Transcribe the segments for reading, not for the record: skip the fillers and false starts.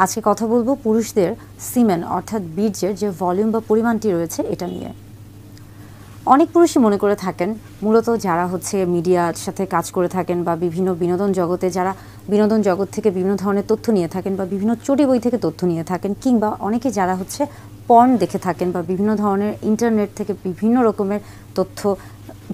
আজকে কথা বলবো পুরুষদের সিমেন অর্থাৎ বীর্যের যে ভলিউম বা পরিমাণটি রয়েছে এটা নিয়ে। অনেক পুরুষই মনে করে থাকেন, মূলত যারা মিডিয়ার সাথে কাজ করে থাকেন বা বিভিন্ন বিনোদন জগতে যারা বিনোদন জগৎ থেকে বিভিন্ন ধরনের তথ্য নিয়ে থাকেন বা বিভিন্ন চটি বই থেকে তথ্য নিয়ে থাকেন, কিংবা অনেকে যারা পর্ন দেখে থাকেন বা বিভিন্ন ধরনের ইন্টারনেট থেকে বিভিন্ন রকমের তথ্য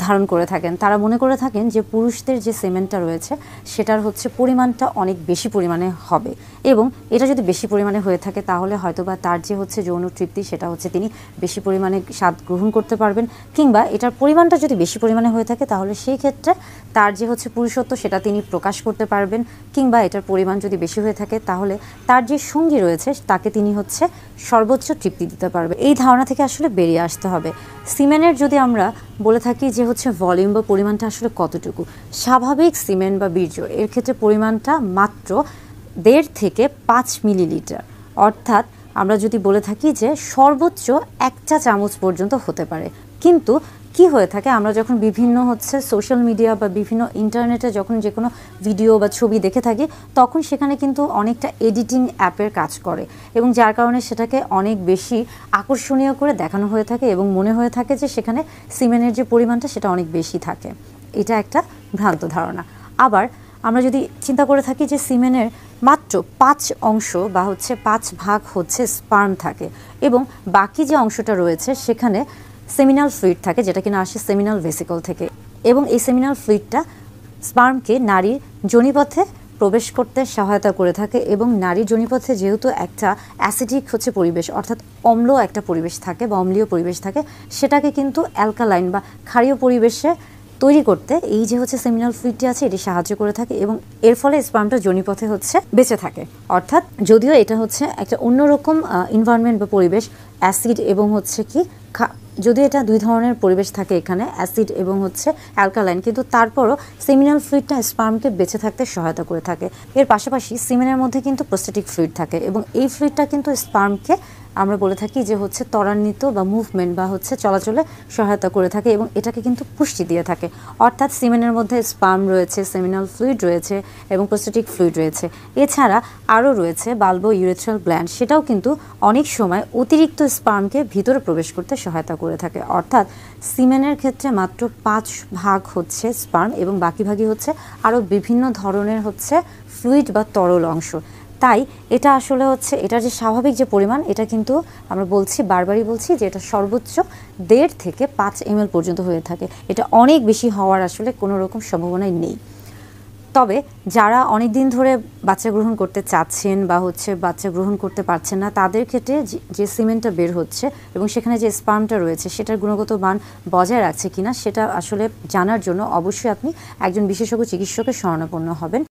ধারণ করে থাকেন, তারা মনে করে থাকেন যে পুরুষদের যে সেমেনটা রয়েছে সেটার পরিমাণটা অনেক বেশি পরিমাণে হবে, এবং এটা যদি বেশি পরিমাণে হয়ে থাকে তাহলে হয়তোবা তার যে যৌন তৃপ্তি সেটা তিনি বেশি পরিমাণে স্বাদ গ্রহণ করতে পারবেন, কিংবা এটার পরিমাণটা যদি বেশি পরিমাণে হয়ে থাকে তাহলে সেই ক্ষেত্রে তার যে পুরুষত্ব সেটা তিনি প্রকাশ করতে পারবেন, কিংবা এটার পরিমাণ যদি বেশি হয়ে থাকে তাহলে তার যে সঙ্গী রয়েছে তাকে তিনি সর্বোচ্চ তৃপ্তি দিতে পারবে। এই ধারণা থেকে আসলে বেরিয়ে আসতে হবে। সিমেনের যদি আমরা বলে থাকি যে ভলিউম বা পরিমাণটা আসলে কতটুকু, স্বাভাবিক সিমেন বা বীর্য এর ক্ষেত্রে পরিমাণটা মাত্র 1.5 থেকে 5 মিলিলিটার, অর্থাৎ আমরা যদি বলে থাকি যে সর্বোচ্চ 1 চা চামচ পর্যন্ত হতে পারে। কিন্তু কি হয়ে থাকে, আমরা যখন বিভিন্ন সোশ্যাল মিডিয়া বা বিভিন্ন ইন্টারনেটে যখন যে কোনো ভিডিও বা ছবি দেখে থাকি, তখন সেখানে কিন্তু অনেকটা এডিটিং অ্যাপের কাজ করে, এবং যার কারণে সেটাকে অনেক বেশি আকর্ষণীয় করে দেখানো হয়ে থাকে এবং মনে হয়ে থাকে যে সেখানে সিমেনের যে পরিমাণটা সেটা অনেক বেশি থাকে। এটা একটা ভ্রান্ত ধারণা। আবার আমরা যদি চিন্তা করে থাকি যে সিমেনের মাত্র 5 অংশ বা 5 ভাগ স্পার্ম থাকে, এবং বাকি যে অংশটা রয়েছে সেখানে সেমিনাল ফ্লুইড থাকে, যেটা কিনা আসে সেমিনাল ভেসিকল থেকে, এবং এই সেমিনাল ফ্লুইডটা স্পার্মকে নারীর যোনিপথে প্রবেশ করতে সহায়তা করে থাকে, এবং নারীর যোনিপথে যেহেতু একটা অ্যাসিডিক পরিবেশ অর্থাৎ অম্ল একটা পরিবেশ থাকে বা অম্লীয় পরিবেশ থাকে, সেটাকে কিন্তু অ্যালকালাইন বা ক্ষারীয় পরিবেশে তৈরি করতে এই যে সেমিনাল ফ্লুইডটি আছে এটি সাহায্য করে থাকে, এবং এর ফলে স্পার্মটা যোনিপথে বেঁচে থাকে। অর্থাৎ যদিও এটা একটা অন্যরকম এনভায়রনমেন্ট বা পরিবেশ, অ্যাসিড এবং যদিও এটা দুই ধরনের পরিবেশ থাকে এখানে, অ্যাসিড এবং অ্যালকালাইন, কিন্তু তারপরও সেমিনাল ফ্লুইডটা স্পার্মকে বেঁচে থাকতে সহায়তা করে থাকে। এর পাশাপাশি সিমেনের মধ্যে কিন্তু প্রোস্টেটিক ফ্লুইড থাকে, এবং এই ফ্লুইডটা কিন্তু স্পার্মকে আমরা বলে থাকি যে ত্বরান্বিত বা মুভমেন্ট বা চলাচলে সহায়তা করে থাকে, এবং এটাকে কিন্তু পুষ্টি দিয়ে থাকে। অর্থাৎ সিমেনের মধ্যে স্পার্ম রয়েছে, সেমিনাল ফ্লুইড রয়েছে এবং প্রোস্টেটিক ফ্লুইড রয়েছে। এছাড়া আরও রয়েছে বাল্বো ইউরেথ্রাল গ্ল্যান্ড, সেটাও কিন্তু অনেক সময় অতিরিক্ত স্পার্মকে ভিতরে প্রবেশ করতে সহায়তা করে থাকে। অর্থাৎ সিমেনের ক্ষেত্রে মাত্র 5 ভাগ স্পার্ম, এবং বাকি ভাগই আরও বিভিন্ন ধরনের ফ্লুইড বা তরল অংশ। তাই এটা আসলে এটার যে স্বাভাবিক যে পরিমাণ, এটা কিন্তু আমরা বারবারই বলছি যে এটা সর্বোচ্চ 1.5 থেকে 5 ml পর্যন্ত হয়ে থাকে। এটা অনেক বেশি হওয়ার আসলে কোনো রকম সম্ভাবনাই নেই। তবে যারা অনেক দিন ধরে বাচ্চা গ্রহণ করতে চাচ্ছেন বা বাচ্চা গ্রহণ করতে পারছেন না, তাদের ক্ষেত্রে যে সিমেন্টটা বের হচ্ছে এবং সেখানে যে স্পার্মটা রয়েছে সেটার গুণগত মান বজায় রাখছে কিনা সেটা আসলে জানার জন্য অবশ্যই আপনি একজন বিশেষজ্ঞ চিকিৎসকের শরণাপন্ন হবেন।